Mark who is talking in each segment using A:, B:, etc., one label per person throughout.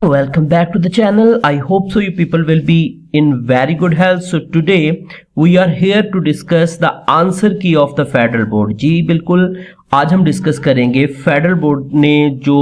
A: Welcome back to the channel. I hope so you people will be in very good health. So today we are here to discuss the answer key of the Federal Board. जी बिल्कुल, आज हम discuss करेंगे federal board ने जो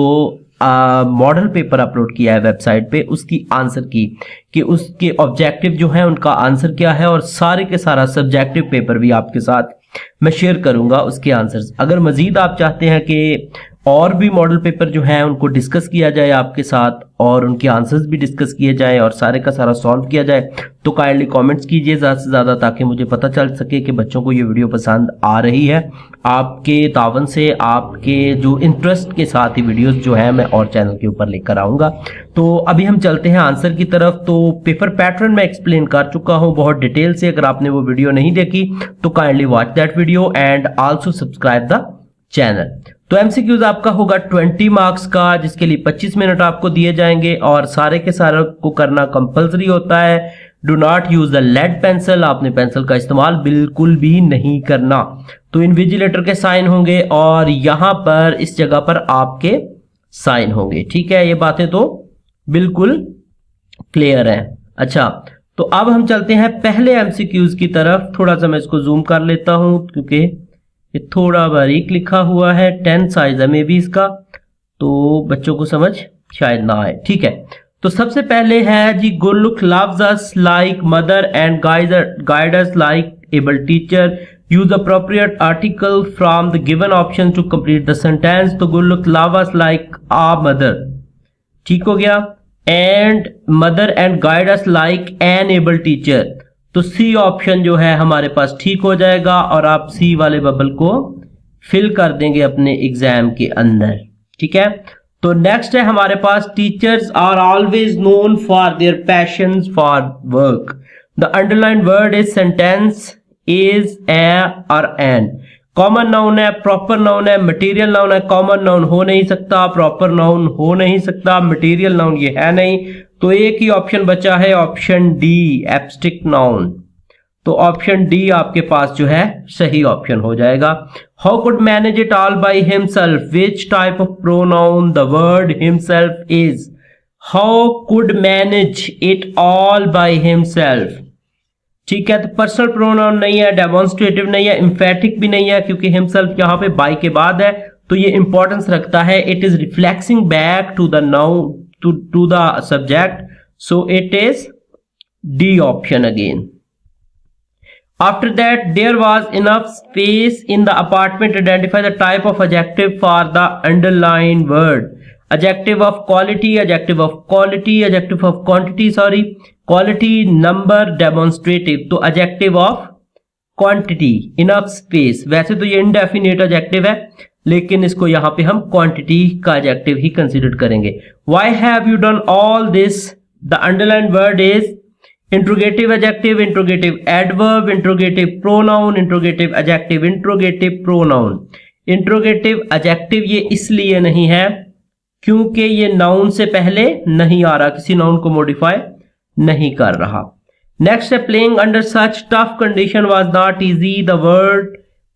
A: model paper upload किया है website पे, उसकी आंसर की कि उसके ऑब्जेक्टिव जो है उनका आंसर क्या है, और सारे के सारा सब्जेक्टिव पेपर भी आपके साथ मैं शेयर करूंगा उसके आंसर्स। अगर मजीद आप चाहते हैं कि और भी मॉडल पेपर जो है उनको डिस्कस किया जाए आपके साथ और उनके आंसर्स भी डिस्कस किए जाए और सारे का सारा सॉल्व किया जाए, तो काइंडली कमेंट्स कीजिए ज़्यादा से ज़्यादा, ताकि मुझे पता चल सके कि बच्चों को ये वीडियो पसंद आ रही है। आपके तावन से, आपके जो इंटरेस्ट के साथ ही वीडियोस जो है मैं और चैनल के ऊपर लेकर आऊँगा। तो अभी हम चलते हैं आंसर की तरफ। तो पेपर पैटर्न मैं एक्सप्लेन कर चुका हूँ बहुत डिटेल से। अगर आपने वो वीडियो नहीं देखी तो kindly watch that video and also subscribe the channel. तो एमसीक्यूज आपका होगा 20 मार्क्स का, जिसके लिए 25 मिनट आपको दिए जाएंगे और सारे के सारे को करना कंपलसरी होता है। Do not use the lead pencil, आपने पेंसिल का इस्तेमाल बिल्कुल भी नहीं करना। तो इन्विजिलेटर के साइन होंगे और यहां पर इस जगह पर आपके साइन होंगे। ठीक है, ये बातें तो बिल्कुल क्लियर है। अच्छा, तो अब हम चलते हैं पहले एमसीक्यूज की तरफ। थोड़ा सा मैं इसको जूम कर लेता हूं क्योंकि ये थोड़ा बारीक लिखा हुआ है, 10 साइज है मे बी इसका, तो बच्चों को समझ शायद ना आए। ठीक है, तो सबसे पहले है जी, गुरलुक loves us like mother and guide us like able teacher, use appropriate article from the given option to complete the sentence. तो गुरलुक love us like a mother, ठीक हो गया, and mother and guide us like an able teacher. तो C option जो है हमारे पास ठीक हो जाएगा और आप सी वाले बबल को फिल कर देंगे अपने एग्जाम के अंदर। ठीक है, तो नेक्स्ट है हमारे पास, teachers are always known for their passion for work. The underline word is sentence is, a और एन। कॉमन नाउन है, प्रॉपर नाउन है, मटेरियल नाउन है। कॉमन नाउन हो नहीं सकता, प्रॉपर नाउन हो नहीं सकता, मटेरियल नाउन ये है नहीं। तो एक ही ऑप्शन बचा है, ऑप्शन डी, एब्स्ट्रैक्ट नाउन। तो ऑप्शन डी आपके पास जो है सही ऑप्शन हो जाएगा। How could manage it all by himself, which type of pronoun the word himself is. How could manage it all by himself. ठीक है, तो पर्सनल प्रोनाउन नहीं है, डेमोन्स्ट्रेटिव नहीं है, एम्फेटिक भी नहीं है, क्योंकि हिमसेल्फ यहाँ पे बाय के बाद है, तो ये इंपॉर्टेंस रखता है। It is reflexing back to the noun to the subject, so it is D option again. After that, there was enough space in the apartment. Identify the type of adjective for the underlined word. Adjective of quality, adjective of quality, adjective of quantity, sorry, quality, number, demonstrative। तो adjective of quantity, enough space। वैसे तो ये indefinite adjective है, लेकिन इसको यहां पे हम क्वांटिटी का एडजेक्टिव ही कंसीडर करेंगे। Why have you done all this? The underlined word is interrogative adjective, interrogative adverb, interrogative pronoun, interrogative adjective, interrogative pronoun। interrogative adjective ये इसलिए नहीं है क्योंकि ये नाउन से पहले नहीं आ रहा, किसी नाउन को मॉडिफाई नहीं कर रहा। नेक्स्ट है, playing under such tough condition was not easy। The word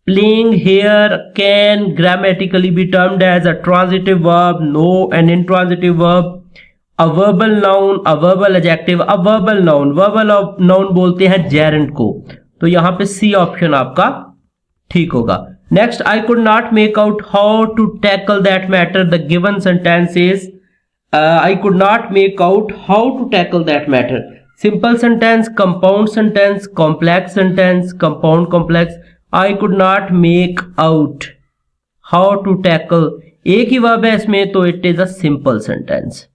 A: playing here can grammatically be termed as a transitive verb, no an intransitive verb, a verbal noun, a verbal adjective, a verbal noun। verbal noun बोलते हैं gerund को, तो यहां पे C option आपका ठीक होगा। Next, I could not make out how to tackle that matter। The given sentence is I could not make out how to tackle that matter। simple sentence, compound sentence, complex sentence, compound complex। I could not make out how to tackle, एक ही verb है इसमें, तो it is a simple sentence.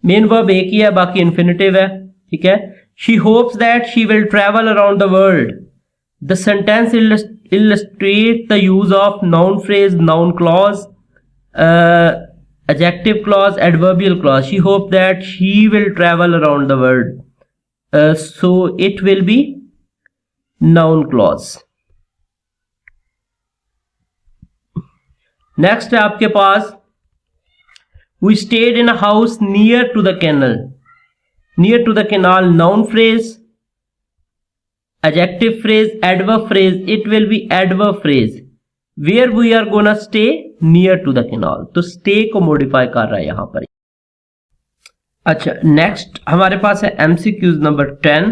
A: Main verb एक ही है, बाकी infinitive है। ठीक है, she hopes that she will travel around the world. The sentence illustrate the use of noun phrase, noun clause, adjective clause, adverbial clause। she hopes that she will travel around the world, so it will be noun clause। Next है आपके पास, we stayed in a house near to the canal। near to the canal, noun phrase, adjective phrase, adverb phrase, it will be adverb phrase। where we are gonna stay, near to the canal। तो stay को modify कर रहा है यहां पर। अच्छा, next हमारे पास है एमसीक्यूज नंबर 10।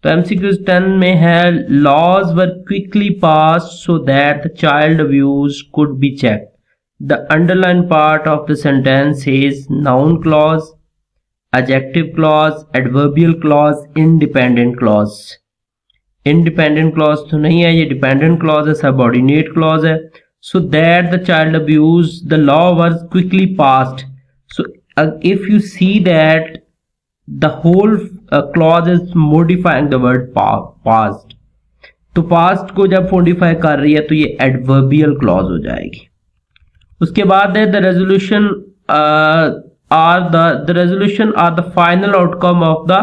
A: तो एमसीक्यूज 10 में है laws were quickly pass so that the child abuse could be check. The underline part of the sentence is noun clause, adjective clause, adverbial clause, independent clause. Independent clause तो नहीं है, ये dependent clause है, subordinate clause है। So that the child abuse the law was quickly passed. So if you see that the whole clause is modifying the word past, तो past को जब modify कर रही है तो ये adverbial clause हो जाएगी। उसके बाद है the resolution are the final outcome of the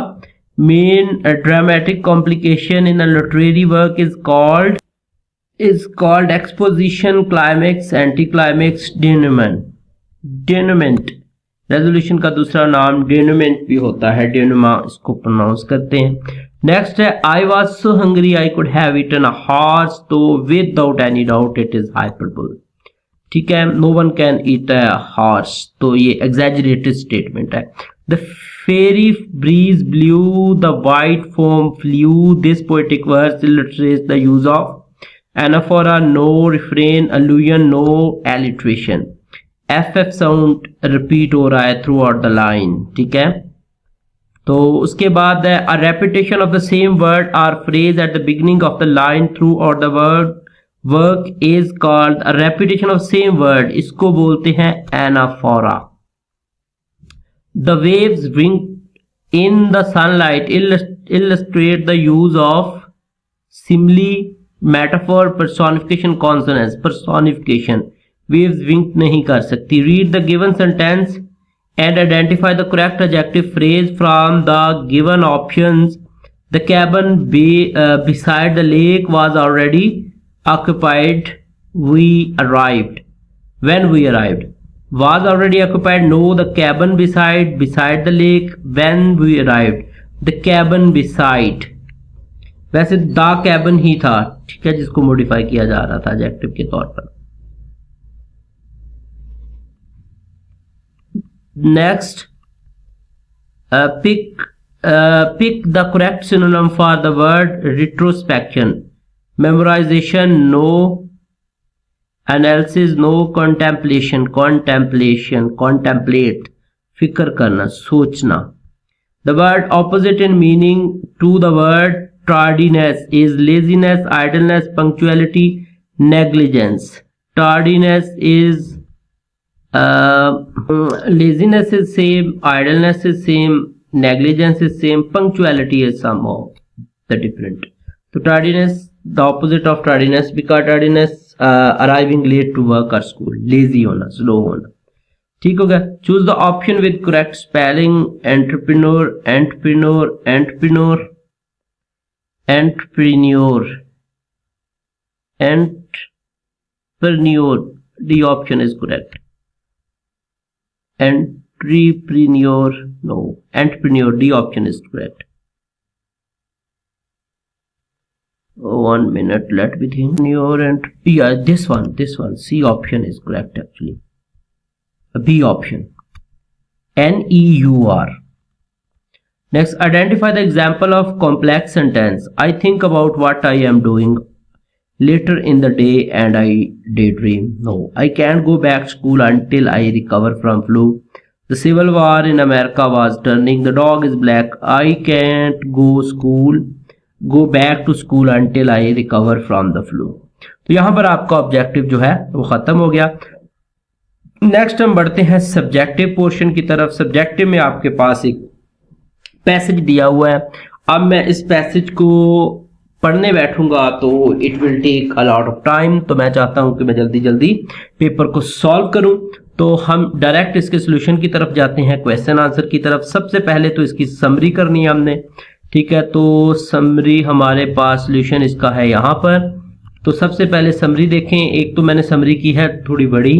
A: main dramatic complication in a literary work is called exposition, climax, anticlimax, denouement। Resolution का दूसरा नाम डेनोमेंट भी होता है, डेनुमा इसको प्रोनाउंस करते हैं। नेक्स्ट है I was so hungry I could have eaten a horse, तो without any doubt it is hyperbole. ठीक है, no one can eat a horse, तो ये एग्जैजरेटेड स्टेटमेंट है। The fairy breeze blew, the white foam flew, this poetic verse illustrates the use of anaphora, no refrain, allusion, no alliteration. F sound repeat हो रहा है through out the line. ठीक है, तो उसके बाद है a repetition of the same word or phrase at the beginning of the line throughout the work is called a repetition of same word, इसको बोलते हैं anaphora. The waves wink in the sunlight illustrate the use of simile, metaphor, personification, consonants। personification waves wink नहीं कर सकती। read the given sentence and identify the correct adjective phrase from the given options। the cabin beside the lake was already occupied we arrived when we arrived। was already occupied, no, the cabin beside the lake when we arrived। the cabin beside, वैसे the cabin ही था, ठीक है, जिसको modify किया जा रहा था adjective के तौर पर। Next pick the correct synonym for the word retrospection। memorization no, analysis no, contemplate फिक्र करना, सोचना। the word opposite in meaning to the word tardiness is laziness, idleness, punctuality, negligence। tardiness is laziness is same, idleness is same, negligence is same, punctuality is somehow the different। तो tardiness the opposite of tardiness, because tardiness arriving late to work or school, lazy होना, slow होना। ठीक हो गया। choose the option with correct spelling। entrepreneur, the option is correct। entrepreneur, no, entrepreneur, the option is correct। 1 minute, let me think। yeah, this one, C option is correct actually। B option, NEUR। next, identify the example of complex sentence। I think about what I am doing later in the day and I daydream। no, I can't go back to school until I recover from flu। the civil war in America was turning, the dog is black। I can't go back to school until I recover from the flu। तो यहां पर आपका objective जो है वो खत्म हो गया। नेक्स्ट हम बढ़ते हैं सब्जेक्टिव पोर्शन की तरफ। सब्जेक्टिव में आपके पास एक पैसेज दिया हुआ है। अब मैं इस पैसेज को पढ़ने बैठूंगा तो it will take a lot of time, तो मैं चाहता हूं कि मैं जल्दी जल्दी पेपर को सॉल्व करूं। तो हम डायरेक्ट इसके सोल्यूशन की तरफ जाते हैं, क्वेश्चन आंसर की तरफ। सबसे पहले तो इसकी समरी करनी है हमने, ठीक है। तो समरी हमारे पास सोल्यूशन इसका है यहाँ पर। तो सबसे पहले समरी देखें। एक तो मैंने समरी की है थोड़ी बड़ी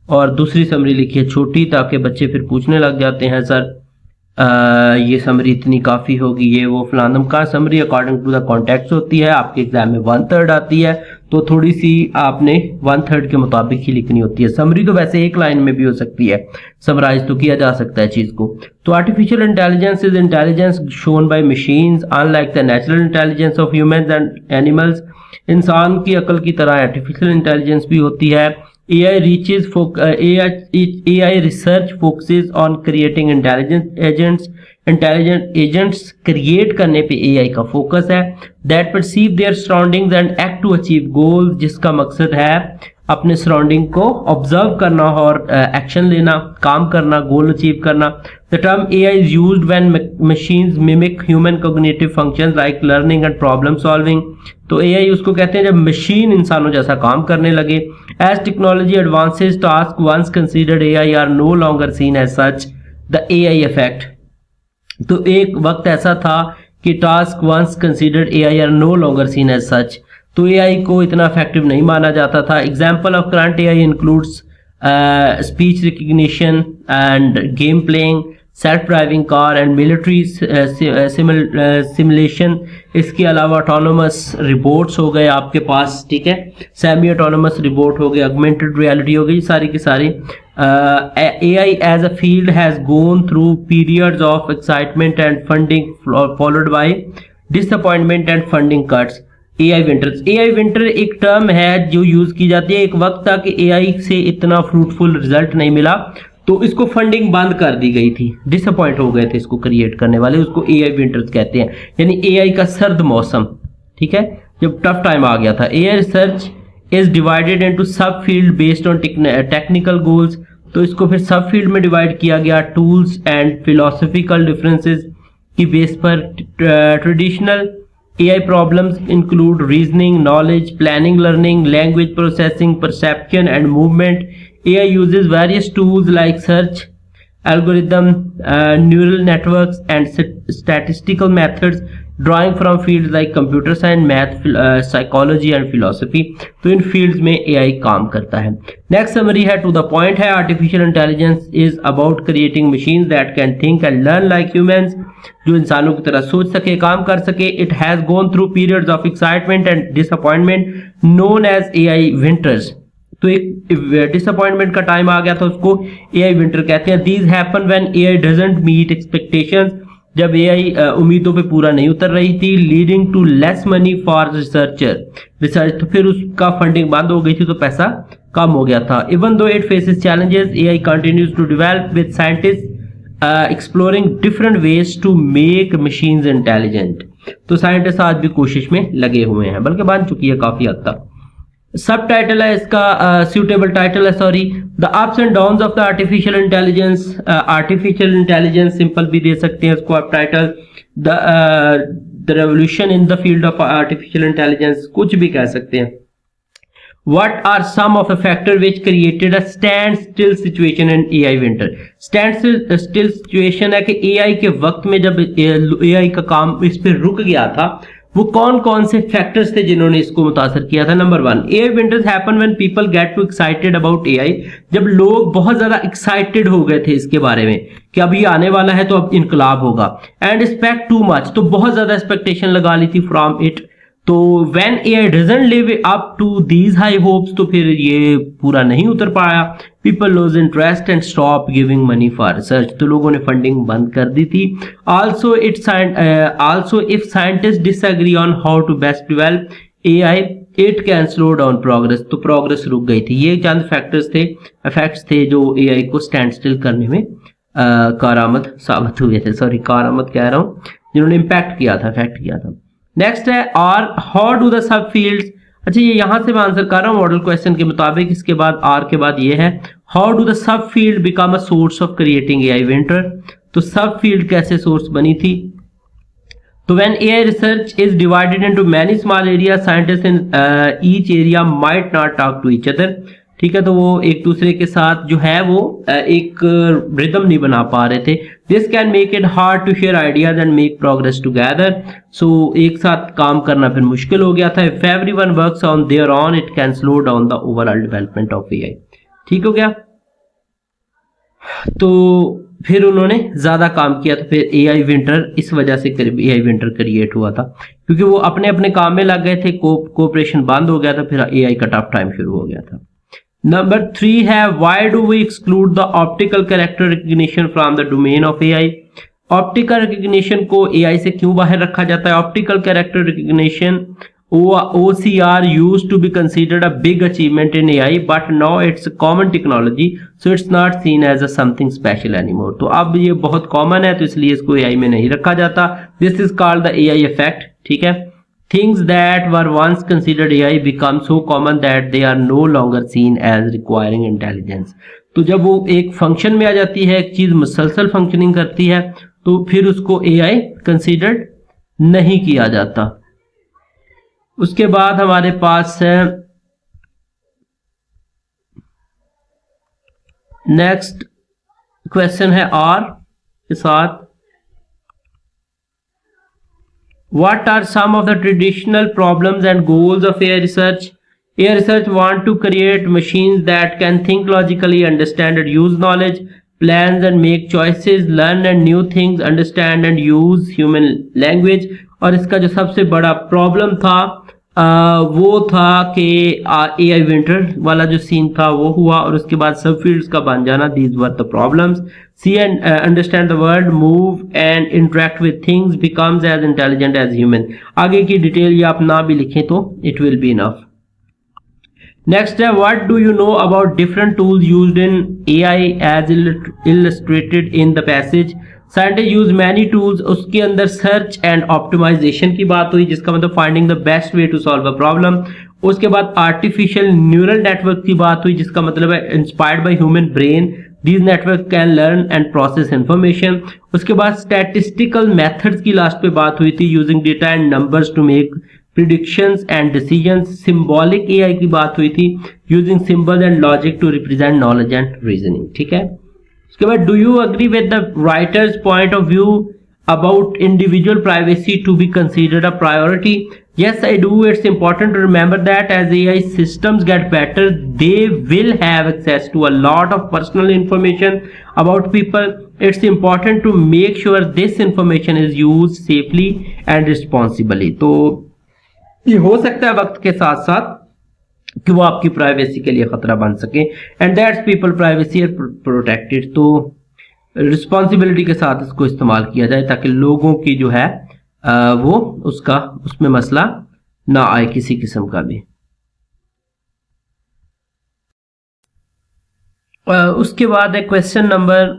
A: और दूसरी समरी लिखी है छोटी, ताकि बच्चे फिर पूछने लग जाते हैं सर ये समरी इतनी काफ़ी होगी, ये वो फलानम का। Summary according to the context होती है, आपके एग्जाम में 1/3 आती है। तो थोड़ी सी आपने 1/3 के मुताबिक ही लिखनी होती है। समरी तो वैसे एक लाइन में भी हो सकती है, समराइज तो किया जा सकता है चीज को। तो artificial intelligence is intelligence shown by machines unlike the natural intelligence of humans and animals. इंसान की अकल की तरह आर्टिफिशियल इंटेलिजेंस भी होती है। AI research focuses on creating intelligent agents create करने पे AI का फोकस है। That perceive their surroundings and act to achieve goal, जिसका मकसद है अपने सराउंडिंग को ऑब्जर्व करना और एक्शन लेना, काम करना, गोल अचीव करना। The term AI is used when machines mimic human cognitive functions like learning and problem solving. तो AI उसको कहते हैं जब मशीन इंसानों जैसा काम करने लगे। As technology advances task once considered AI are no longer seen as such. The AI effect, तो एक वक्त ऐसा था कि task once considered AI are no longer seen as such, तो AI को इतना इफेक्टिव नहीं माना जाता था। Example of current AI includes speech recognition and game playing, self driving car and military simulation. इसके अलावा ऑटोनोमस रिबोट्स हो गए आपके पास, ठीक है, सेमी ऑटोनोमस रिबोट हो गए, ऑगमेंटेड रियलिटी हो गई, सारी की सारी। AI as a field has gone through periods of excitement and funding followed by disappointment and funding cuts. AI winter एक टर्म है जो यूज की जाती है। एक वक्त था कि AI से इतना फ्रूटफुल रिजल्ट नहीं मिला तो इसको फंडिंग बंद कर दी गई थी, डिसअपॉइंट हो गए थे इसको क्रिएट करने वाले, उसको AI विंटर्स कहते हैं, यानी AI का सर्द मौसम, ठीक है, जब टफ टाइम आ गया था। AI research is divided into सब field based on technical goals, तो इसको फिर सब फील्ड में डिवाइड किया गया टूल्स एंड फिलोसफिकल डिफरेंसेस की बेस पर। Traditional AI problems include reasoning, knowledge, planning, learning, language processing, perception, and movement. AI uses various tools like search, algorithm, neural networks, and statistical methods, drawing from fields like computer science, math, psychology, and philosophy. तो इन fields में AI काम करता है। Next summary है, to the point है, artificial intelligence is about creating machines that can think and learn like humans, जो इंसानों की तरह सोच सके, काम कर सके। It has gone through periods of excitement and disappointment known as AI winters. तो एक डिसअपॉइंटमेंट का टाइम आ गया था, उसको AI विंटर कहते हैं। These happen when AI doesn't meet expectations, जब AI उम्मीदों पे पूरा नहीं उतर रही थी, leading to less money for research, तो फिर उसका फंडिंग बंद हो गई थी तो पैसा कम हो गया था। Even though it faces challenges, AI continues to develop with scientist exploring different ways to make machines intelligent. तो साइंटिस्ट आज भी कोशिश में लगे हुए हैं, बल्कि बन चुकी है काफी हद तक। सब टाइटल है इसका, सूटेबल टाइटल है, sorry, the ups and downs of the artificial intelligence. Artificial intelligence simple भी दे सकते हैं इसको आप title, the revolution in the field of artificial intelligence, कुछ भी कह सकते हैं। What are some of the factors which created a standstill situation in AI winter? Standstill situation है कि AI के वक्त में जब AI का काम इस पे रुक गया था, वो कौन कौन से फैक्टर्स थे जिन्होंने इसको मुतासर किया था। Number 1, AI winters happen when people get too excited about AI, जब लोग बहुत ज्यादा एक्साइटेड हो गए थे इसके बारे में कि अब ये आने वाला है तो अब इनकलाब होगा। एंड एक्सपेक्ट टू मच, तो बहुत ज्यादा एक्सपेक्टेशन लगा ली थी फ्रॉम इट। तो when AI doesn't live up to these high hopes, तो फिर ये पूरा नहीं उतर पाया। People lose interest and stop giving money for research, तो लोगों ने फंडिंग बंद कर दी थी। Also if scientists disagree on how to best develop AI, it can slow down progress, तो प्रोग्रेस रुक गई थी। ये चंद इफेक्ट्स थे जो AI को स्टैंड स्टिल करने में कारआमद साबित हुए थे, सॉरी कारआमद कह रहा हूँ, जिन्होंने इम्पैक्ट किया था, इफेक्ट किया था। नेक्स्ट है, और हाउ डू द सब फील्ड्स, अच्छा ये यहां से मैं आंसर कर रहा हूं मॉडल क्वेश्चन के मुताबिक। इसके बाद आर के बाद ये है, how do the sub field become a source of creating AI winter, तो सब फील्ड कैसे सोर्स बनी थी। तो when AI research is divided into many small area, scientist in each area might not talk to each other, ठीक है, तो वो एक दूसरे के साथ जो है वो एक रिदम नहीं बना पा रहे थे। This can make it hard to share ideas and make progress together, so एक साथ काम करना फिर मुश्किल हो गया था। If everyone works on their own, it can slow down the overall development of AI, ठीक हो गया। तो फिर उन्होंने ज़्यादा काम किया तो फिर एआई विंटर इस वजह से एआई विंटर क्रिएट हुआ था, क्योंकि वो अपने अपने काम में लग गए थे, कोऑपरेशन बंद हो गया था, फिर एआई का टफ टाइम शुरू हो गया था। नंबर 3 है why do we exclude the optical character recognition from the domain of AI. Optical recognition को एआई से क्यों बाहर रखा जाता है? Optical character recognition OCR used to be considered a big achievement in AI, but now it's a common technology, so it's not seen as a something special anymore. तो अब ये बहुत कॉमन है तो इसलिए इसको AI में नहीं रखा जाता। This is called the AI effect, ठीक है। Things that were once considered AI become so common that they are no longer seen as requiring intelligence. तो जब वो एक फंक्शन में आ जाती है, एक चीज मुसलसल फंक्शनिंग करती है, तो फिर उसको AI कंसिडर्ड नहीं किया जाता। उसके बाद हमारे पास है नेक्स्ट क्वेश्चन है आर के साथ, what are some of the traditional problems and goals of AI research? AI research want to create machines that can think logically, understand and use knowledge, plans and make choices, learn and new things, understand and use human language। और इसका जो सबसे बड़ा problem था वो था कि AI winter वाला जो सीन था वो हुआ, और उसके बाद सब फील्ड्स का बन जाना, these were the problems. See and understand the world, move and interact with things, becomes as intelligent as human. आगे की डिटेल ये आप ना भी लिखें तो it will be enough. Next है what do you know about different tools used in AI as illustrated in the passage. Scientist use many tools, उसके अंदर सर्च एंड ऑप्टिमाइजेशन की बात हुई, जिसका मतलब finding the best way to solve a problem. उसके बाद आर्टिफिशियल न्यूरल नेटवर्क की बात हुई, जिसका मतलब है inspired by human brain, these network can learn and process information. उसके बाद स्टैटिस्टिकल मेथड्स की लास्ट पे बात हुई थी, using data and numbers to make predictions and decisions. Symbolic AI की बात हुई थी, using symbols and logic to represent knowledge and reasoning, ठीक है। उसके बाद do you agree with the writer's point of view about individual privacy to be considered a priority? Yes, I do. It's important to remember that as AI systems get better, they will have access to a lot of personal information about people. It's important to make sure this information is used safely and responsibly. तो ये हो सकता है वक्त के साथ साथ कि वो आपकी प्राइवेसी के लिए खतरा बन सके, and that's people privacy are protected. तो रिस्पॉन्सिबिलिटी के साथ इसको इस्तेमाल किया जाए ताकि लोगों की जो है वो उसमें मसला ना आए किसी किस्म का भी। उसके बाद है क्वेश्चन नंबर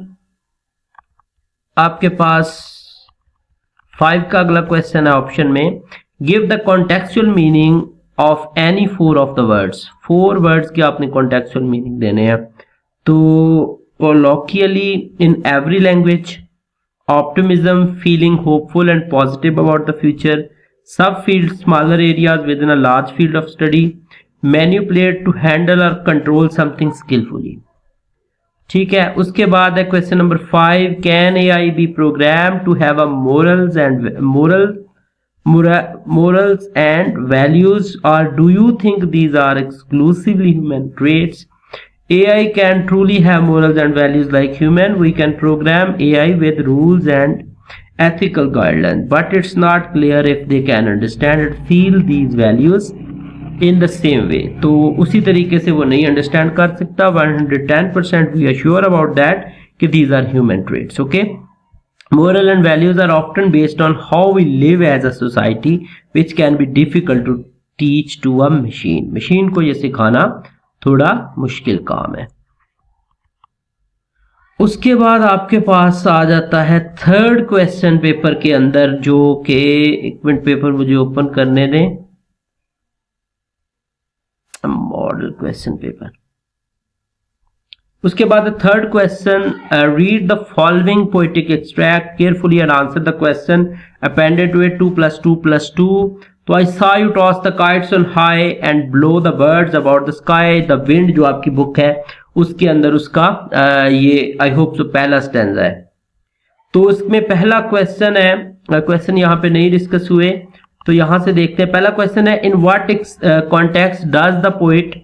A: आपके पास 5 का अगला क्वेश्चन है ऑप्शन में, give the contextual meaning of any 4 of the words. 4 words के आपने कॉन्टेक्चुअल मीनिंग देने हैं। तो colloquially in every language, optimism, feeling hopeful and positive about the future, subfield, smaller areas within a large field of study, manipulate to handle or control something skillfully। ठीक है। उसके बाद है question number 5, can AI be programmed to have a morals and values, or do you think these are exclusively human traits? AI can truly have morals and values like human. We can program AI with rules and ethical guidelines, but it's not clear if they can understand and feel these values in the same way। तो उसी तरीके से वो नहीं understand कर सकता। 110% we are sure about that कि these are human traits, okay? Moral and values are often based on how we live as a society, which can be difficult to teach to a machine। Machine को ये सिखाना थोड़ा मुश्किल काम है। उसके बाद आपके पास आ जाता है 3rd क्वेश्चन पेपर के अंदर, जो कि 1 मिनट पेपर मुझे ओपन करने दें, मॉडल क्वेश्चन पेपर। उसके बाद 3rd question, read the following poetic extract carefully and answer the question appended to it 2 + 2 + 2। तो आई saw you toss the kites on high and blow the birds about the sky। the wind जो आपकी book है उसके अंदर उसका ये I hope so पहला stanza है। तो उसमें पहला क्वेश्चन है, क्वेश्चन यहाँ पे नहीं डिस्कस हुए, तो यहां से देखते हैं। पहला क्वेश्चन है, in what context does the poet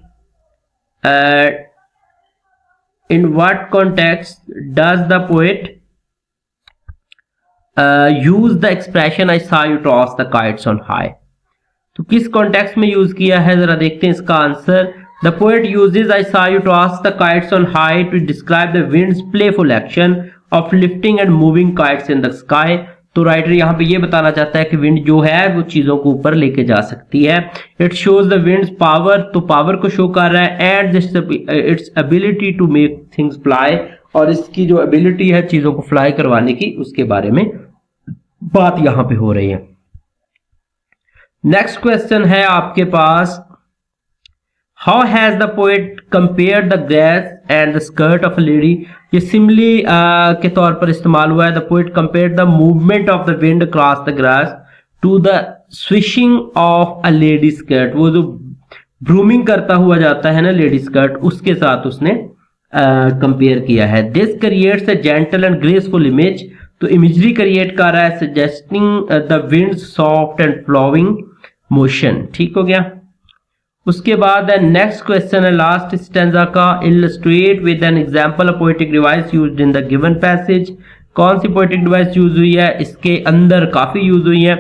A: in what context does the poet use the expression I saw you toss the kites on high? तो किस कॉन्टेक्स्ट में यूज किया है, जरा देखते हैं इसका answer. The poet uses I saw you toss the kites on high to describe the wind's playful action of lifting and moving kites in the sky. तो राइटर यहाँ पे ये बताना चाहता है कि विंड जो है वो चीजों को ऊपर लेके जा सकती है. It shows the wind's power, तो पावर को शो कर रहा है, and its ability to make things fly, और इसकी जो एबिलिटी है चीजों को फ्लाई करवाने की, उसके बारे में बात यहाँ पे हो रही है. नेक्स्ट क्वेश्चन है आपके पास, how has the poet compare the grass and the skirt of a lady. ये सिमिली के तौर पर इस्तेमाल हुआ है. The poet compare the movement of the wind across the grass to the swishing of a lady skirt. वो जो brooming करता हुआ जाता है ना लेडी स्कर्ट, उसके साथ उसने कंपेयर किया है. This creates a gentle and graceful image. तो इमेजरी क्रिएट कर रहा है, suggesting the wind soft and flowing motion. ठीक हो गया. उसके बाद नेक्स्ट क्वेश्चन है लास्ट स्टेंजा का, illustrate with an example a poetic device used in the given passage. कौन सी पोएटिक डिवाइस यूज हुई है, इसके अंदर काफी यूज हुई है.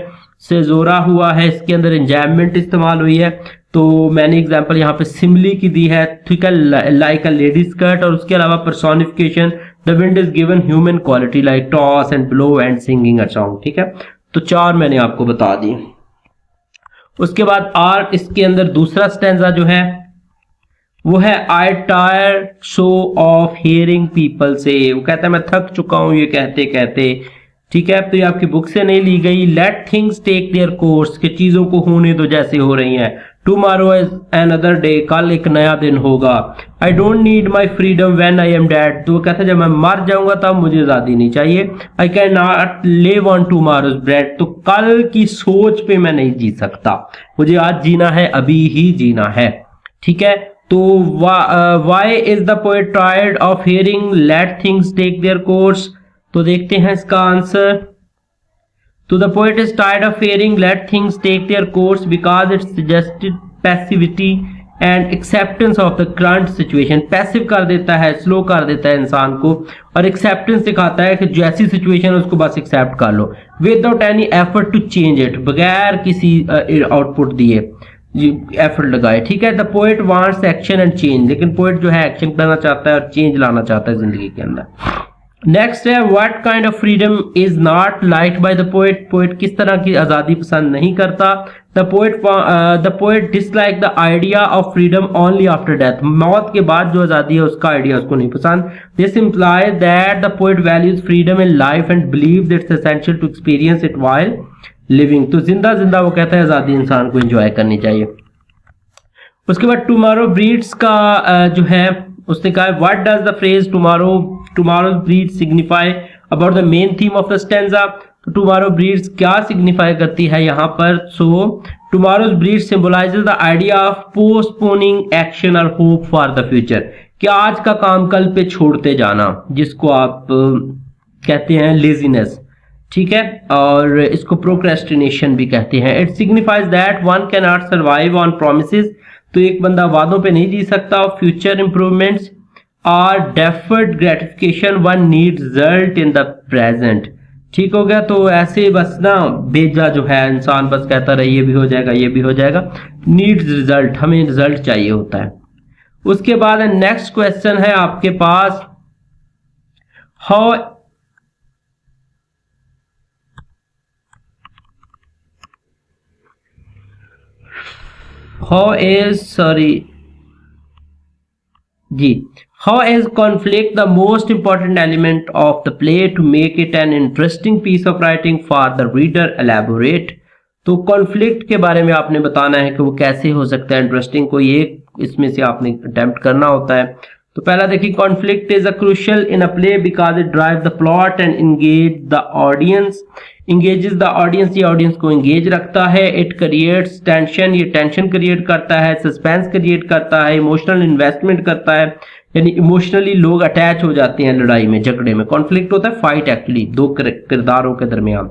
A: सेजोरा हुआ है, इसके अंदर एंजॉयमेंट इस्तेमाल हुई है. तो मैंने एग्जांपल यहाँ पे सिमिली की दी है, ठीक है, लाइक अ लेडी स्कर्ट. और उसके अलावा personification, the wind is given human quality like toss and blow and singing a song. ठीक है, तो 4 मैंने आपको बता दी. उसके बाद आर, इसके अंदर दूसरा स्टेंजा जो है वो है, I tire so of hearing people से. वो कहता है मैं थक चुका हूं ये कहते कहते. ठीक है, तो ये आपकी बुक से नहीं ली गई. Let things take their course, के चीजों को होने दो जैसे हो रही हैं. टुमारो इज अनदर डे, कल एक नया दिन होगा. I don't need my freedom when I am dead. तो वो कहता है जब मैं मर जाऊंगा तब मुझे आजादी नहीं चाहिए. I can not live on tomorrow's bread. तो कल की सोच पे मैं नहीं जी सकता, मुझे आज जीना है, अभी ही जीना है. ठीक है, तो why is the poet tired of hearing let things take their course. तो देखते हैं इसका आंसर. तो the poet is tired of hearing let things take their course because it suggested passivity and acceptance of the current situation. Passive कर देता है, slow कर देता है इंसान को, और एक्सेप्टेंस सिखाता है कि जैसी सिचुएशन है उसको बस एक्सेप्ट कर लो, without any effort to change it, बगैर किसी आउटपुट दिए एफर्ट लगाए. ठीक है, the poet wants action and change. लेकिन पोएट जो है एक्शन करना चाहता है और चेंज लाना चाहता है जिंदगी के अंदर. नेक्स्ट है, what kind of freedom is not liked by the poet. Poet किस तरह की आजादी पसंद नहीं करता. The poet dislike the idea of freedom only after death. मौत के बाद जो आजादी है उसका आइडिया उसको नहीं पसंद. This implies that the poet values freedom in life and believe it's essential to experience it while living. तो जिंदा जिंदा वो कहता है आजादी इंसान को एंजॉय करनी चाहिए. उसके बाद टुमारो ब्रीड्स का जो है उसने कहा, what does the phrase tomorrow's breed signify about the main theme of the stanza. तो टुमारो ब्रीड्स क्या सिग्निफाई करती है यहाँ पर. So tomorrow's breed symbolises the idea of postponing action और होप फॉर द फ्यूचर. कि आज का काम कल पे छोड़ते जाना, जिसको आप कहते हैं लेजीनेस. ठीक है, और इसको प्रोक्रेस्टिनेशन भी कहते हैं. It signifies that one can not survive on promises. तो एक बंदा वादों पे नहीं जी सकता. Future improvements are deferred gratification one need result in the present. ठीक हो गया. तो ऐसे बस ना बेजा जो है इंसान बस कहता रहे ये भी हो जाएगा ये भी हो जाएगा. नीड्स रिजल्ट, हमें रिजल्ट चाहिए होता है. उसके बाद नेक्स्ट क्वेश्चन है आपके पास, how is conflict the most important element of the play to make it an interesting piece of writing for the reader? Elaborate. तो कॉन्फ्लिक्ट के बारे में आपने बताना है कि वो कैसे हो सकता है इंटरेस्टिंग. कोई एक इसमें से आपने अटेम्प्ट करना होता है. तो पहला देखिए, conflict is a crucial in a play because it drive the plot and engage the audience. Engages the audience, ये ऑडियंस को इंगेज रखता है. इट क्रिएट्स टेंशन, ये टेंशन क्रिएट करता है. सस्पेंस क्रिएट करता है. इमोशनल इन्वेस्टमेंट करता है. यानी इमोशनली लोग अटैच हो जाते हैं लड़ाई में, झगड़े में। कॉन्फ्लिक्ट होता है फाइट एक्चुअली, दो किरदारों के दरमियान।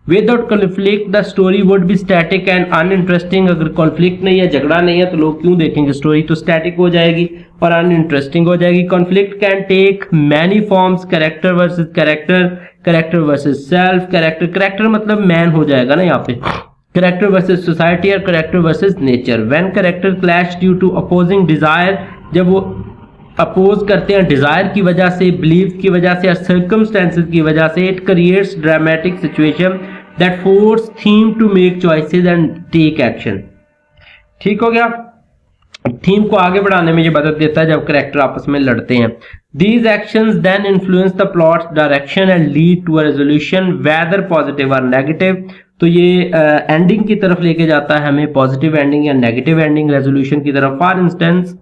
A: Without conflict the story would be static and uninteresting. अगर कॉन्फ्लिक्ट नहीं है, झगड़ा नहीं है, तो लोग क्यों देखेंगे? स्टोरी तो स्टैटिक हो जाएगी और अनइंटरेस्टिंग हो जाएगी। Conflict can take many forms, character versus character, character versus self, character मतलब मैन हो जाएगा ना यहाँ पे, कैरेक्टर वर्सेस सोसाइटी और character versus nature. When character clash due to opposing desire, जब वो अपोज करते हैं डिजायर की वजह से, बिलीफ की वजह से और सर्कमस्टेंसेस की वजह से, it creates dramatic situation that force them to make choices and take action. ठीक हो गया? थीम को आगे बढ़ाने में ये मदद देता है जब कैरेक्टर आपस में लड़ते हैं। These actions then influence the plot's direction and lead to a resolution, whether positive or negative। तो ये एंडिंग की तरफ लेके जाता है हमें, पॉजिटिव एंडिंग या नेगेटिव एंडिंग, रेजोल्यूशन की तरफ। For instance,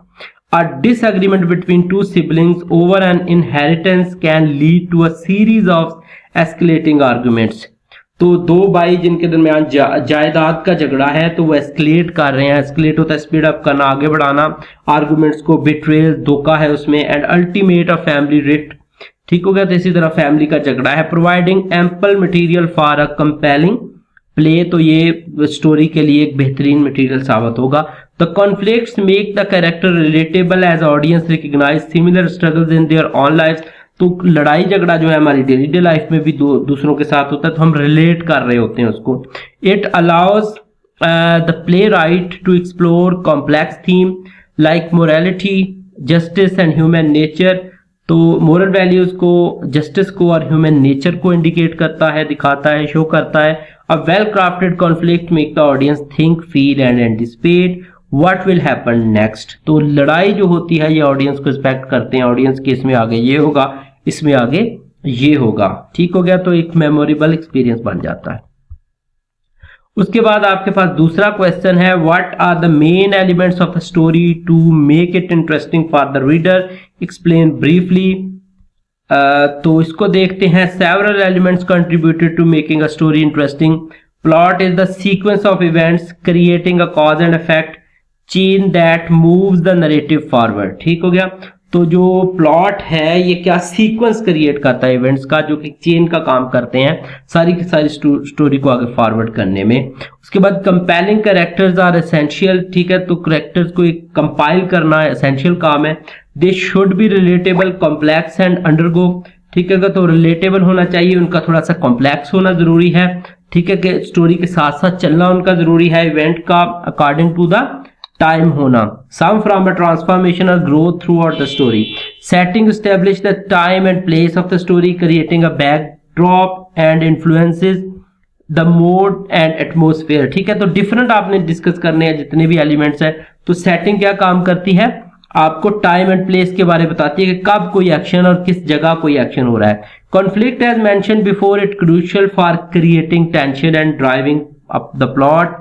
A: a disagreement between two siblings over an inheritance can lead to a series of escalating arguments। तो दो भाई जिनके दरमियान जायदाद का झगड़ा है, तो वो एस्केलेट कर रहे हैं। एस्केलेट होता है स्पीड अप करना, आगे बढ़ाना आर्गुमेंट्स को, बिट्रेयल, धोखा है उसमें, and ultimate of family rift. ठीक हो गया? तो इसी तरह फैमिली का झगड़ा है। Providing ample material for a compelling play, तो ये स्टोरी के लिए एक बेहतरीन मटेरियल साबित होगा। The conflicts make the character relatable as audience recognize similar struggles in their own life. तो लड़ाई झगड़ा जो है हमारी डेली डे लाइफ में भी दूसरों के साथ होता है, तो हम रिलेट कर रहे होते हैं उसको। It allows the playwright to explore complex theme like morality, justice and human nature. तो मोरल वैल्यूज को, जस्टिस को और ह्यूमन नेचर को इंडिकेट करता है, दिखाता है, शो करता है। अ well crafted conflict make the audience think, feel and anticipate what will happen next. तो लड़ाई जो होती है ये ऑडियंस को एक्सपेक्ट करते हैं, ऑडियंस के इसमें आगे ये होगा, इसमें आगे ये होगा। ठीक हो गया? तो एक मेमोरेबल एक्सपीरियंस बन जाता है। उसके बाद आपके पास दूसरा क्वेश्चन है, what are the main elements of the story to make it interesting for the reader, explain briefly. तो इसको देखते हैं। Several elements contributed to making a story interesting. Plot is the sequence of events creating a cause and effect chain that moves the narrative forward. ठीक हो गया? तो जो plot है ये क्या सीक्वेंस क्रिएट करता है इवेंट्स का, जो कि चेन का काम करते हैं सारी की सारी स्टोरी को आगे फॉरवर्ड करने में। उसके बाद कंपेलिंग कैरेक्टर्स आर एसेंशियल। ठीक है? तो कैरेक्टर्स को एक कंपाइल करना एसेंशियल काम है। They should be relatable, complex and undergo. ठीक है? तो रिलेटेबल होना चाहिए, उनका थोड़ा सा कॉम्प्लेक्स होना जरूरी है। ठीक है? कि स्टोरी के साथ साथ चलना उनका जरूरी है, इवेंट का अकॉर्डिंग टू द टाइम होना। Some from a transformation or growth throughout the story. Setting establish the time and place of the story, creating a backdrop and influences the mood and atmosphere। ठीक है? तो different आपने discuss करने हैं जितने भी elements हैं। तो सेटिंग क्या काम करती है? आपको टाइम एंड प्लेस के बारे में बताती है कि कब कोई एक्शन और किस जगह कोई एक्शन हो रहा है। Conflict as mention before it crucial for creating tension and driving up the plot.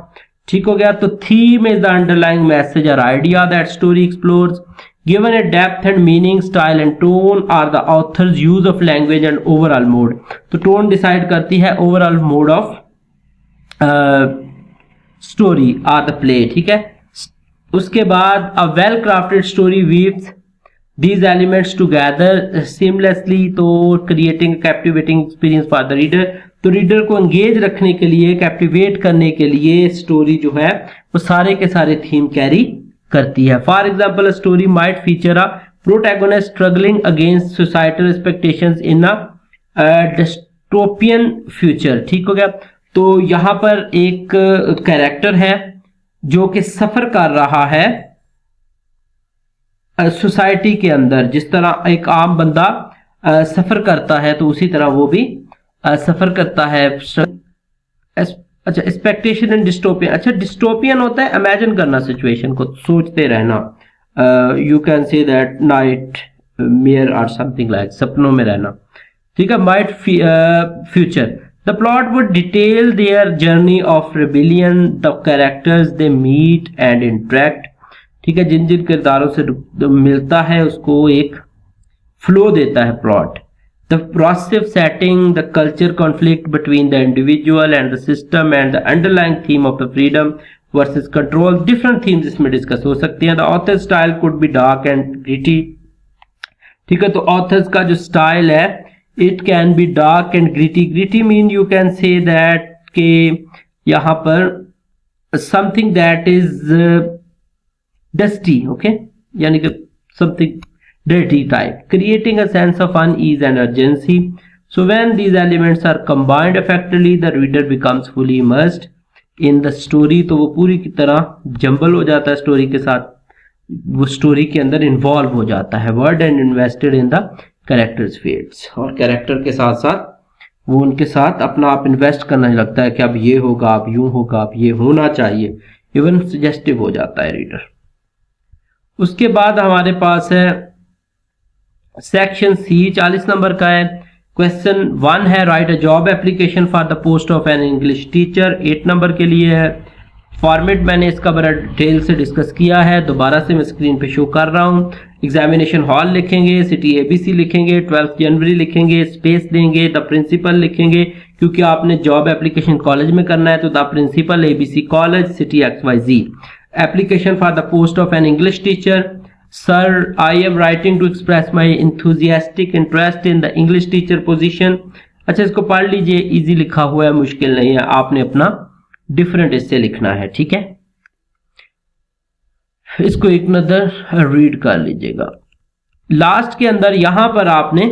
A: ठीक हो गया? तो theme is the underlying message और idea that story explores. Given a depth and meaning, style and tone are the author's use of language and overall mood. तो tone decide करती है overall mood of story or the play. ठीक है? उसके बाद a well crafted story weaves these elements together seamlessly, तो creating captivating experience for the reader. तो reader को एंगेज रखने के लिए, कैप्टिवेट करने के लिए स्टोरी जो है वो सारे के सारे थीम कैरी करती है। For example, story might feature a protagonist struggling against societal expectations in a dystopian future. ठीक हो गया? तो यहां पर एक कैरेक्टर है जो कि सफर कर रहा है सोसाइटी के अंदर। जिस तरह एक आम बंदा सफर करता है, तो उसी तरह वो भी सफर करता है। अच्छा, एक्सपेक्टेशन एंड डिस्टोपियन। अच्छा, डिस्टोपियन होता है इमेजिन करना, सिचुएशन को सोचते रहना। You can say that nightmare और समथिंग लाइक, सपनों में रहना। ठीक है? Might future. The plot would detail their journey of rebellion, the characters they meet and interact. ठीक है? जिन जिन किरदारों से मिलता है उसको एक फ्लो देता है plot. The progressive setting, the culture conflict between the individual and the system and the underlying theme of the freedom versus control. Different themes इसमें डिस्कस हो सकते हैं। The author style could be dark and gritty, ठीक है, तो authors का जो style है it can be dark and gritty. Gritty mean you can say that के यहाँ पर something that is dusty, okay, यानी कि something dirty type, creating a sense of unease and urgency. So when these elements are combined effectively, the reader becomes fully immersed in the story. तो वो पूरी की तरह जंबल हो जाता है स्टोरी के साथ, वो स्टोरी के अंदर इन्वॉल्व हो जाता है word and invested in the characters fates, और कैरेक्टर के साथ साथ वो उनके साथ अपना आप इन्वेस्ट करने लगता है कि अब ये होगा, अब यूं होगा, अब ये होना चाहिए, इवन सजेस्टिव हो जाता है रीडर. उसके बाद हमारे पास है सेक्शन सी, 40 नंबर का है. क्वेश्चन 1 है right a job application for the post of an English teacher. 8 number के लिए है. फॉर्मेट मैंने इसका बड़ा डिटेल से डिस्कस किया है, दोबारा से मैं स्क्रीन पे शो कर रहा हूँ. एग्जामिनेशन हॉल लिखेंगे, सिटी एबीसी लिखेंगे, 12 जनवरी लिखेंगे, स्पेस देंगे, द प्रिंसिपल लिखेंगे क्योंकि आपने जॉब एप्लीकेशन कॉलेज में करना है, तो the principal ABC college city XYZ. Application for the post of an English teacher. Sir, I am writing to express my enthusiastic interest in the English teacher position. अच्छा, इसको पढ़ लीजिए, easy लिखा हुआ है, मुश्किल नहीं है, आपने अपना डिफरेंट इससे लिखना है. ठीक है, इसको एक नजर रीड कर लीजिएगा. लास्ट के अंदर यहां पर आपने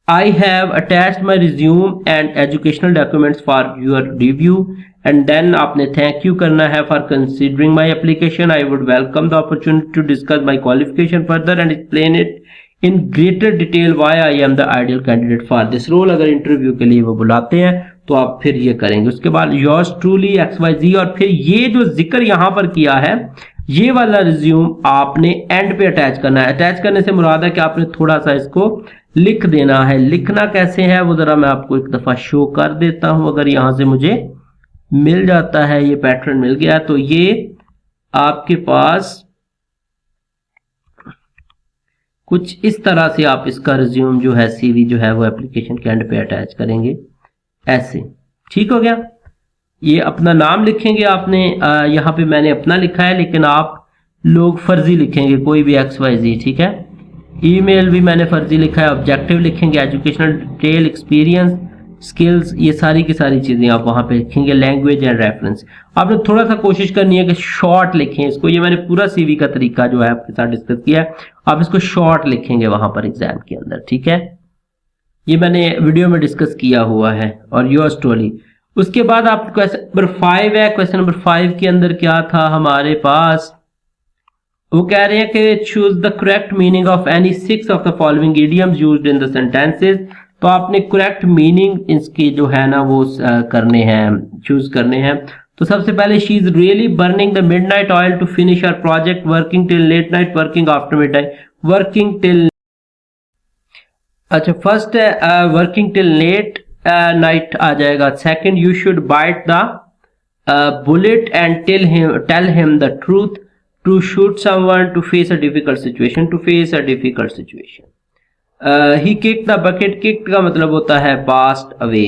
A: I have attached my resume and educational documents for your review, and then आपने thank you करना है for considering my application. I would welcome the opportunity to discuss my qualification further and explain it in greater detail why I am the ideal candidate for this role. अगर interview के लिए वो बुलाते हैं तो आप फिर ये करेंगे. उसके बाद yours truly XYZ, और फिर ये जो जिक्र यहाँ पर किया है ये वाला रिज्यूम आपने एंड पे अटैच करना है. अटैच करने से मुराद है कि आपने थोड़ा सा इसको लिख देना है. लिखना कैसे है वो जरा मैं आपको एक दफा शो कर देता हूं. अगर यहां से मुझे मिल जाता है, ये पैटर्न मिल गया, तो ये आपके पास कुछ इस तरह से आप इसका रिज्यूम जो है, सीवी जो है वो एप्लीकेशन के एंड पे अटैच करेंगे ऐसे. ठीक हो गया. ये अपना नाम लिखेंगे आपने, यहाँ पे मैंने अपना लिखा है लेकिन आप लोग फर्जी लिखेंगे, कोई भी XYZ. ठीक है, ईमेल भी मैंने फर्जी लिखा है. ऑब्जेक्टिव लिखेंगे, एजुकेशनल डिटेल, एक्सपीरियंस, स्किल्स, ये सारी की सारी चीजें आप वहां पे लिखेंगे. लैंग्वेज एंड रेफरेंस आपने थोड़ा सा कोशिश करनी है कि शॉर्ट लिखें इसको. ये मैंने पूरा सीवी का तरीका जो है आपके साथ डिस्कस किया है, आप इसको शॉर्ट लिखेंगे वहां पर एग्जाम के अंदर. ठीक है, ये मैंने वीडियो में डिस्कस किया हुआ है. और योर स्टोरी. उसके बाद आप क्वेश्चन नंबर 5 है. क्वेश्चन नंबर 5 के अंदर क्या था हमारे पास, वो कह रहे हैं कि choose the correct meaning of any 6 of the following idioms used in the sentences. तो आपने करेक्ट मीनिंग इसकी जो है ना वो करने हैं, चूज करने हैं. तो सबसे पहले she is really burning the midnight oil to finish her project, working till late night, working after midnight, working till. अच्छा, फर्स्ट है वर्किंग टिल लेट नाइट आ जाएगा. Second, you should bite the bullet and tell him the truth. To shoot someone, to face a difficult situation, to face a difficult situation. He kick the bucket. Kick का मतलब होता है passed away.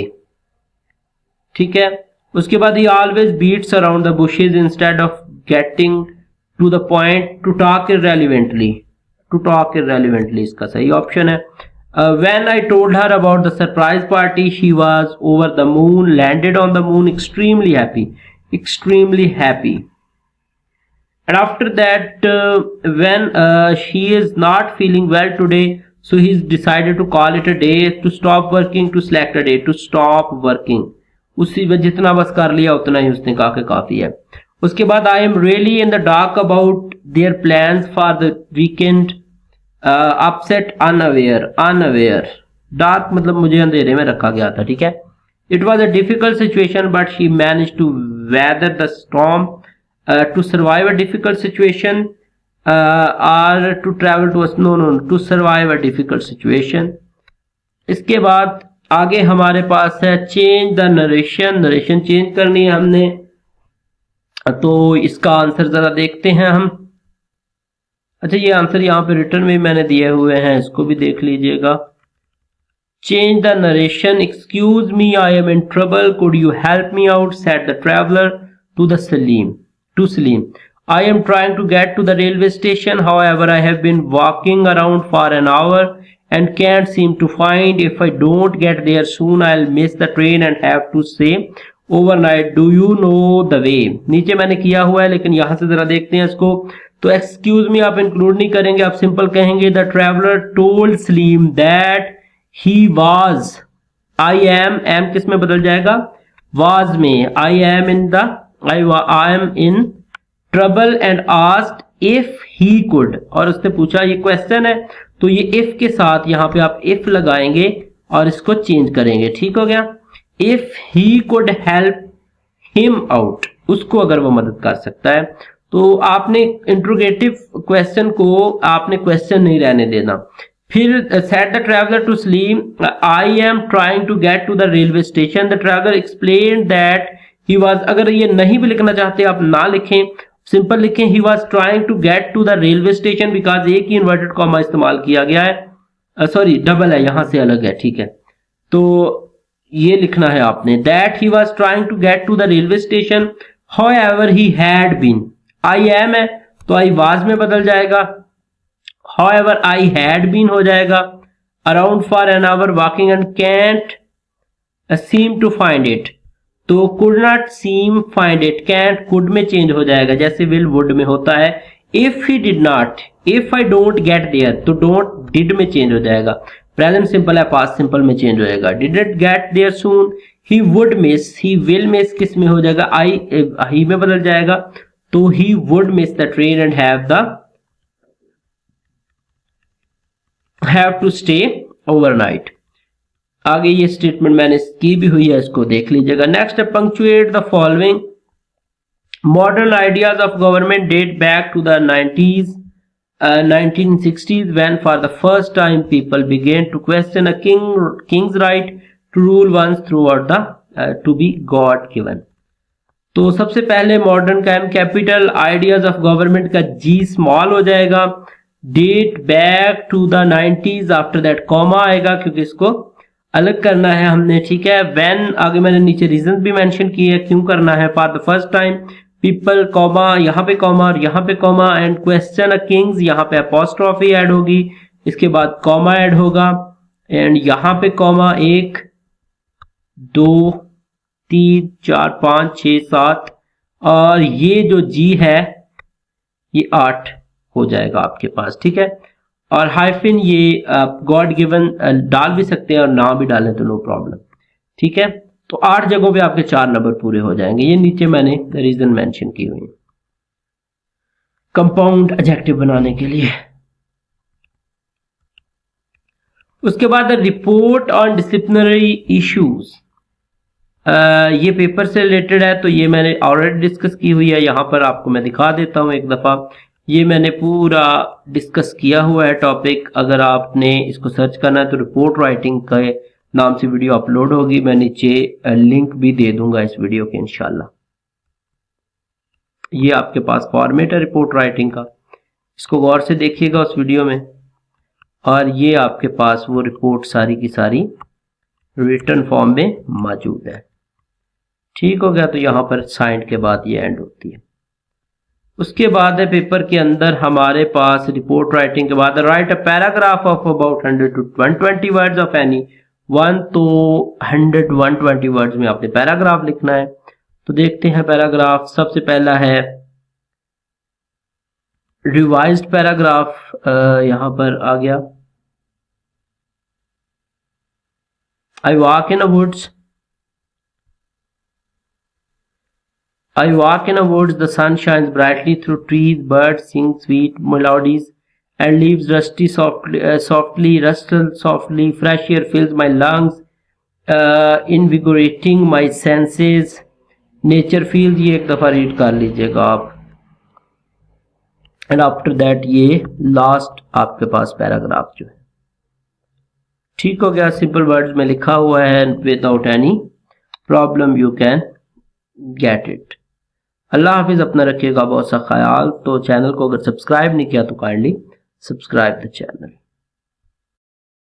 A: ठीक है, उसके बाद ही always beats around the bushes instead of getting to the point. To talk irrelevantly. To talk irrelevantly इसका सही ऑप्शन है. When I told her about the surprise party, she was over the moon, landed on the moon, extremely happy, extremely happy. And after that, when she is not feeling well today, so he's decided to call it a day, to stop working, to select a day, to stop working. उसी वजह जितना बस कर लिया उतना ही उसने कहा कि काफी है. उसके बाद I am really in the dark about their plans for the weekend. Upset, unaware. Unaware, dark मतलब मुझे अंधेरे में रखा गया था. ठीक है, it was a difficult situation but she manage to weather the storm. To survive a difficult situation और to travel to know to survive a difficult situation. इसके बाद आगे हमारे पास है change the narration. Narration change करनी है हमने, तो इसका आंसर जरा देखते हैं हम. अच्छा, ये आंसर यहाँ पे रिटर्न में मैंने दिए हुए हैं, इसको भी देख लीजिएगा. Change the narration. Excuse me, I am in trouble, could you help me out, said the traveller to the Salim. To Salim. I am trying to get to the railway station. However, I have been walking around for an hour and can't seem to find. If I don't get there soon, I'll miss the train and have to stay overnight. Do you know the way? नीचे मैंने किया हुआ है, लेकिन यहां से जरा देखते हैं इसको। तो एक्सक्यूज मी आप इंक्लूड नहीं करेंगे, आप सिंपल कहेंगे the traveller told Salim that he was, I am किस में बदल जाएगा? वाज में। आई am in trouble and asked if he could, और उसने पूछा, ये क्वेश्चन है तो ये इफ के साथ यहां पे आप इफ लगाएंगे और इसको चेंज करेंगे। ठीक हो गया? If he could help him out, उसको अगर वो मदद कर सकता है। तो आपने इंट्रोगेटिव क्वेश्चन को आपने क्वेश्चन नहीं रहने देना। फिर set the traveller to sleep, I am trying to get to the railway station. The traveller explain that he was, अगर ये नहीं भी लिखना चाहते आप ना लिखें, सिंपल लिखें he was trying to get to the railway station, because एक ही इन्वर्टेड कॉमा इस्तेमाल किया गया है, सॉरी डबल है, यहां से अलग है। ठीक है, तो ये लिखना है आपने, that he was trying to get to the railway station, however he had been, I am है तो आई वाज में बदल जाएगा, हाउएवर आई हैड बीन हो जाएगा, around for an hour walking and can't seem to find it, तो could not seem find it, can't could में change हो जाएगा जैसे विल वुड में होता है। If he did not, if I don't get there, तो डोंट डिड में चेंज हो जाएगा। प्रेजेंट सिंपल है, पास्ट सिंपल में चेंज हो जाएगा। Didn't get there soon, he would miss, he will miss किस में हो जाएगा? ही में बदल जाएगा, तो he would miss the train and have to stay overnight. आगे ये स्टेटमेंट मैंने की भी हुई है, इसको देख लीजिएगा। नेक्स्ट है punctuate the following, modern ideas of government date back to the 1960s when for the first time people began to question a king's right to rule once throughout the to be God given। तो सबसे पहले modern का M capital, ideas of government का G small हो जाएगा, date back to the 90s, after that comma आएगा क्योंकि इसको अलग करना है हमने। ठीक है, व्हेन आगे मैंने नीचे रीजन भी मेंशन किए हैं क्यों करना है। For the first time people comma, यहाँ पे कॉमा और यहाँ पे comma, and question a Kings, यहाँ पे अपोस्ट्रोफी ऐड होगी, इसके बाद कॉमा ऐड होगा, एंड यहाँ पे कॉमा 1 2 3 4 5 6 7, और ये जो जी है ये 8 हो जाएगा आपके पास। ठीक है, और हाइफिन ये आप गॉड गिवन डाल भी सकते हैं और ना भी डालें तो नो प्रॉब्लम। ठीक है, तो 8 जगहों पे आपके 4 नंबर पूरे हो जाएंगे। ये नीचे मैंने रीजन मेंशन की हुई कंपाउंड एडजेक्टिव बनाने के लिए। उसके बाद रिपोर्ट ऑन डिसिप्लिनरी इश्यूज, ये पेपर से रिलेटेड है तो ये मैंने ऑलरेडी डिस्कस की हुई है, यहां पर आपको मैं दिखा देता हूं एक दफा। ये मैंने पूरा डिस्कस किया हुआ है टॉपिक, अगर आपने इसको सर्च करना है तो रिपोर्ट राइटिंग के नाम से वीडियो अपलोड होगी, मैं नीचे लिंक भी दे दूंगा इस वीडियो के इंशाल्लाह। ये आपके पास फॉर्मेट है रिपोर्ट राइटिंग का, इसको गौर से देखिएगा उस वीडियो में, और ये आपके पास वो रिपोर्ट सारी की सारी रिटन फॉर्म में मौजूद है। ठीक हो गया, तो यहाँ पर साइंड के बाद ये एंड होती है। उसके बाद है पेपर के अंदर हमारे पास रिपोर्ट राइटिंग के बाद right a paragraph of about 100 to 120 words of any one, तो 100-120 वर्ड्स में आपने पैराग्राफ लिखना है। तो देखते हैं पैराग्राफ। सबसे पहला है रिवाइज्ड पैराग्राफ, यहां पर आ गया, I walk in the woods, the sun shines brightly through trees, birds sing sweet melodies, and leaves softly rustle softly, fresh air fills my lungs, invigorating my senses, nature feels, ये एक दफा read कर लीजिएगा आप, and after that ये last आपके पास paragraph जो है। ठीक हो गया, सिंपल वर्ड्स में लिखा हुआ है, without any problem you can get it. अल्लाह हाफिज, अपना रखिएगा बहुत सा ख्याल। तो चैनल को अगर सब्सक्राइब नहीं किया तो काइंडली सब्सक्राइब द चैनल।